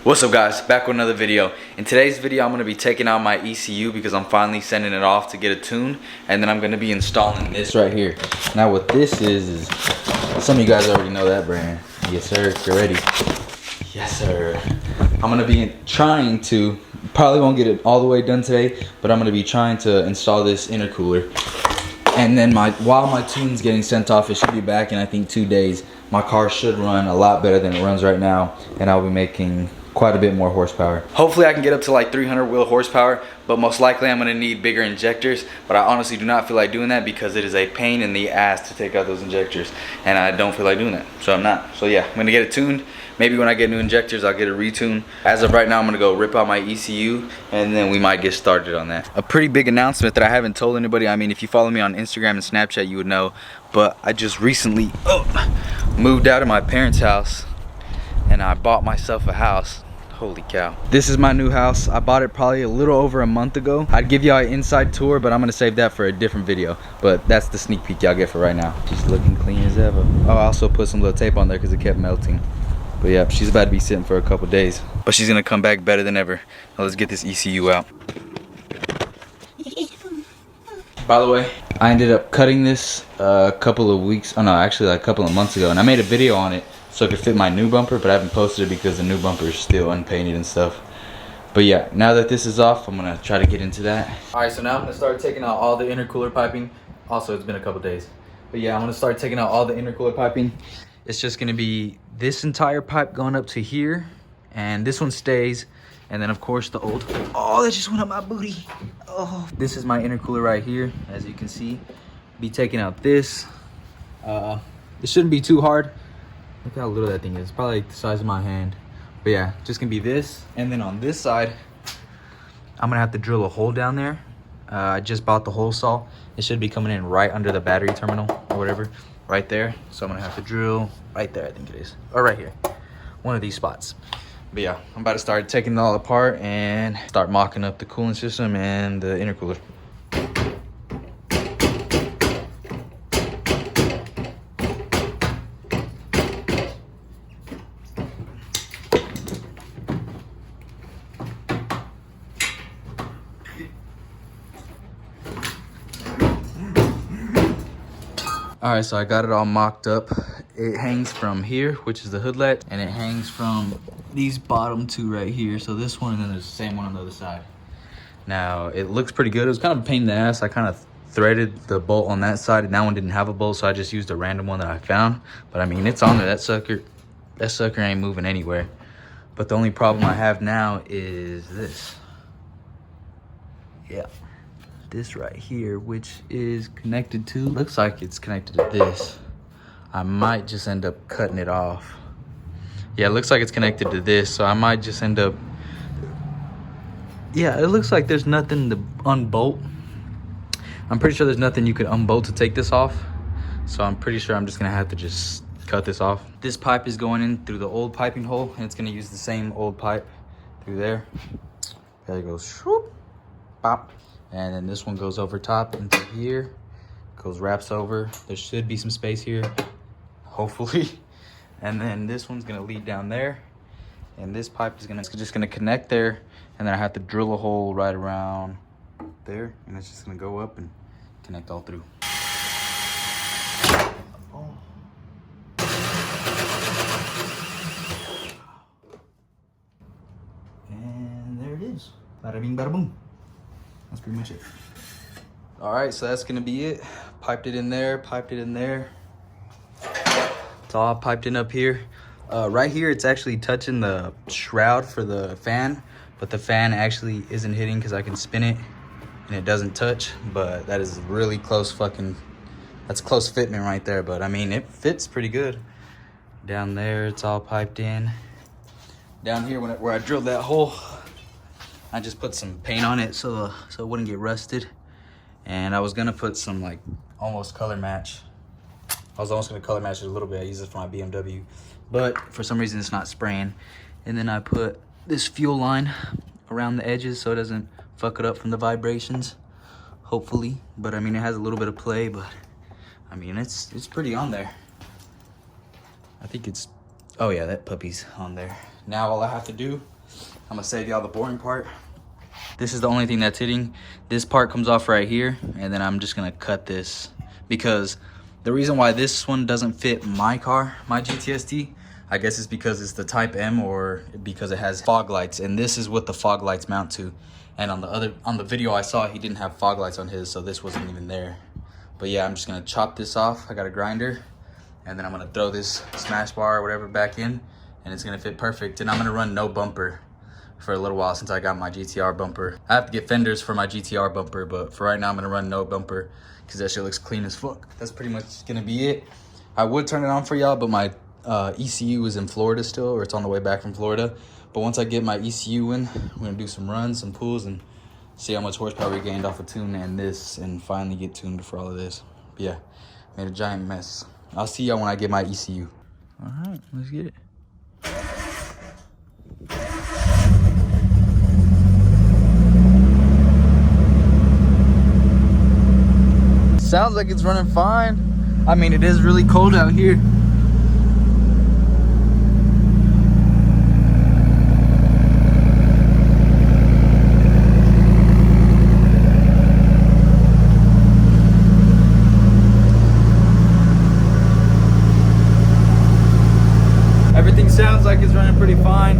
What's up guys, back with another video. In today's video I'm going to be taking out my ECU because I'm finally sending it off to get a tune, and then I'm going to be installing this right here. Now what this is some of you guys already know that brand. Yes sir, if you're ready. Yes sir. I'm going to be trying to, probably won't get it all the way done today, but I'm going to be trying to install this intercooler. And then while my tune's getting sent off, it should be back in I think 2 days. My car should run a lot better than it runs right now, and I'll be making quite a bit more horsepower. Hopefully I can get up to like 300 wheel horsepower, but most likely I'm gonna need bigger injectors, but I honestly do not feel like doing that because it is a pain in the ass to take out those injectors, and I don't feel like doing that, so I'm not. So yeah, I'm gonna get it tuned. Maybe when I get new injectors, I'll get it retuned. As of right now, I'm gonna go rip out my ECU, and then we might get started on that. A pretty big announcement that I haven't told anybody. I mean, if you follow me on Instagram and Snapchat, you would know, but I just recently moved out of my parents' house, and I bought myself a house. Holy cow. This is my new house. I bought it probably a little over a month ago. I'd give y'all an inside tour, but I'm gonna save that for a different video. But that's the sneak peek y'all get for right now. She's looking clean as ever. Oh, I also put some little tape on there because it kept melting. But yeah, she's about to be sitting for a couple days. But she's gonna come back better than ever. Now let's get this ECU out. By the way, I ended up cutting this a couple of weeks, oh no, actually like a couple of months ago, and I made a video on it so it could fit my new bumper, but I haven't posted it because the new bumper is still unpainted and stuff. But yeah, now that this is off, I'm gonna try to get into that. All right, so now I'm gonna start taking out all the intercooler piping. Also, it's been a couple days. But yeah, I'm gonna start taking out all the intercooler piping. It's just gonna be this entire pipe going up to here, and this one stays. And then of course the old, oh, that just went up my booty. Oh, this is my intercooler right here, as you can see. Be taking out this. It shouldn't be too hard. Look how little that thing is, probably like the size of my hand. But yeah, just gonna be this. And then on this side, I'm gonna have to drill a hole down there. I just bought the hole saw. It should be coming in right under the battery terminal or whatever, right there. So I'm gonna have to drill right there, I think it is, or right here, one of these spots. But yeah, I'm about to start taking it all apart and start mocking up the cooling system and the intercooler. All right, so I got it all mocked up. It hangs from here, which is the hood latch, and it hangs from these bottom two right here. So this one, and then there's the same one on the other side. Now, it looks pretty good. It was kind of a pain in the ass. I kind of threaded the bolt on that side, and that one didn't have a bolt, so I just used a random one that I found. But I mean, it's on there. That sucker ain't moving anywhere. But the only problem I have now is this. Yeah. This right here, which is connected to, looks like it's connected to this. I might just end up cutting it off. Yeah, it looks like it's connected to this, so I might just end up, yeah, it looks like there's nothing to unbolt. I'm pretty sure there's nothing you could unbolt to take this off, so I'm pretty sure I'm just gonna have to just cut this off. This pipe is going in through the old piping hole, and it's gonna use the same old pipe through there. There it goes, shoop, pop. And then this one goes over top into here, wraps over. There should be some space here, hopefully. And then this one's gonna lead down there, and this pipe is just gonna connect there, and then I have to drill a hole right around there, and it's just gonna go up and connect all through. And there it is. Bada bing, bada boom. That's pretty much it. All right, so that's gonna be it. Piped it in there, piped it in there. It's all piped in up here. Right here, it's actually touching the shroud for the fan, but the fan actually isn't hitting because I can spin it and it doesn't touch, but that is really close that's close fitment right there, but I mean, it fits pretty good. Down there, it's all piped in. Down here, where I drilled that hole, I just put some paint on it so it wouldn't get rusted. And I was gonna put some like almost color match. I was almost gonna color match it a little bit. I use it for my BMW, but for some reason it's not spraying. And then I put this fuel line around the edges so it doesn't fuck it up from the vibrations, hopefully. But I mean, it has a little bit of play, but I mean, it's pretty on there. I think it's Oh yeah, that puppy's on there. Now all I have to do, I'm gonna save y'all the boring part. This is the only thing that's hitting. This part comes off right here, and then I'm just gonna cut this because the reason why this one doesn't fit my car, my GTSD, I guess it's because it's the Type M or because it has fog lights, and this is what the fog lights mount to. And on the video I saw, he didn't have fog lights on his, so this wasn't even there. But yeah, I'm just gonna chop this off. I got a grinder, and then I'm gonna throw this smash bar or whatever back in, and it's gonna fit perfect. And I'm gonna run no bumper for a little while since I got my GTR bumper. I have to get fenders for my GTR bumper, but for right now I'm gonna run no bumper because that shit looks clean as fuck. That's pretty much gonna be it. I would turn it on for y'all, but my ECU is in Florida still, or it's on the way back from Florida. But once I get my ECU in, we're gonna do some runs, some pulls, and see how much horsepower we gained off of tune and this, and finally get tuned for all of this. But yeah, made a giant mess. I'll see y'all when I get my ECU. All right, let's get it. Sounds like it's running fine. I mean, it is really cold out here. Everything sounds like it's running pretty fine.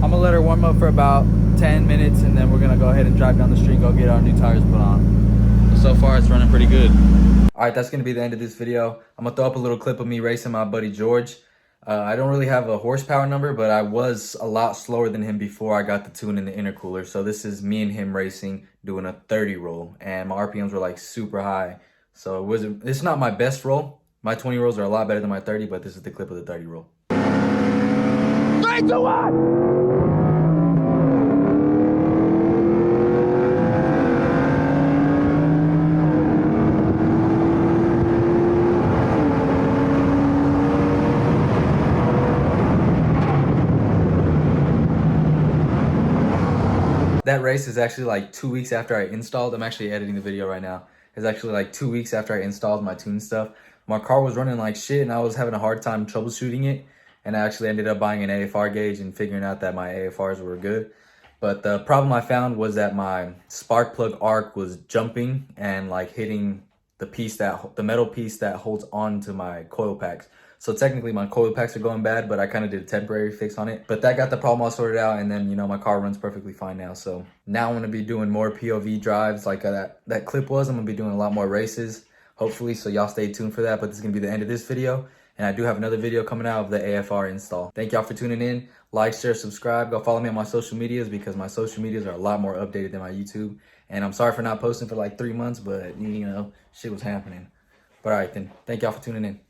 I'm gonna let her warm up for about 10 minutes, and then we're gonna go ahead and drive down the street, go get our new tires put on. But so far it's running pretty good. All right, that's gonna be the end of this video. I'm gonna throw up a little clip of me racing my buddy George. I don't really have a horsepower number, but I was a lot slower than him before I got the tune in the intercooler. So this is me and him racing, doing a 30 roll, and my RPMs were like super high. So it's not my best roll. My 20 rolls are a lot better than my 30, but this is the clip of the 30 roll. 3, 2, 1! That race is actually like 2 weeks after I installed. I'm actually editing the video right now. It's actually like 2 weeks after I installed my tune stuff. My car was running like shit and I was having a hard time troubleshooting it. And I actually ended up buying an AFR gauge and figuring out that my AFRs were good. But the problem I found was that my spark plug arc was jumping and like hitting the metal piece that holds on to my coil packs. So technically my coil packs are going bad, but I kind of did a temporary fix on it. But that got the problem all sorted out, and then, you know, my car runs perfectly fine now. So now I'm gonna be doing more POV drives like that clip was. I'm gonna be doing a lot more races, hopefully, so y'all stay tuned for that. But this is gonna be the end of this video, and I do have another video coming out of the AFR install. Thank y'all for tuning in. Like, share, subscribe. Go follow me on my social medias because my social medias are a lot more updated than my YouTube. And I'm sorry for not posting for like 3 months, but you know, shit was happening. But all right then, thank y'all for tuning in.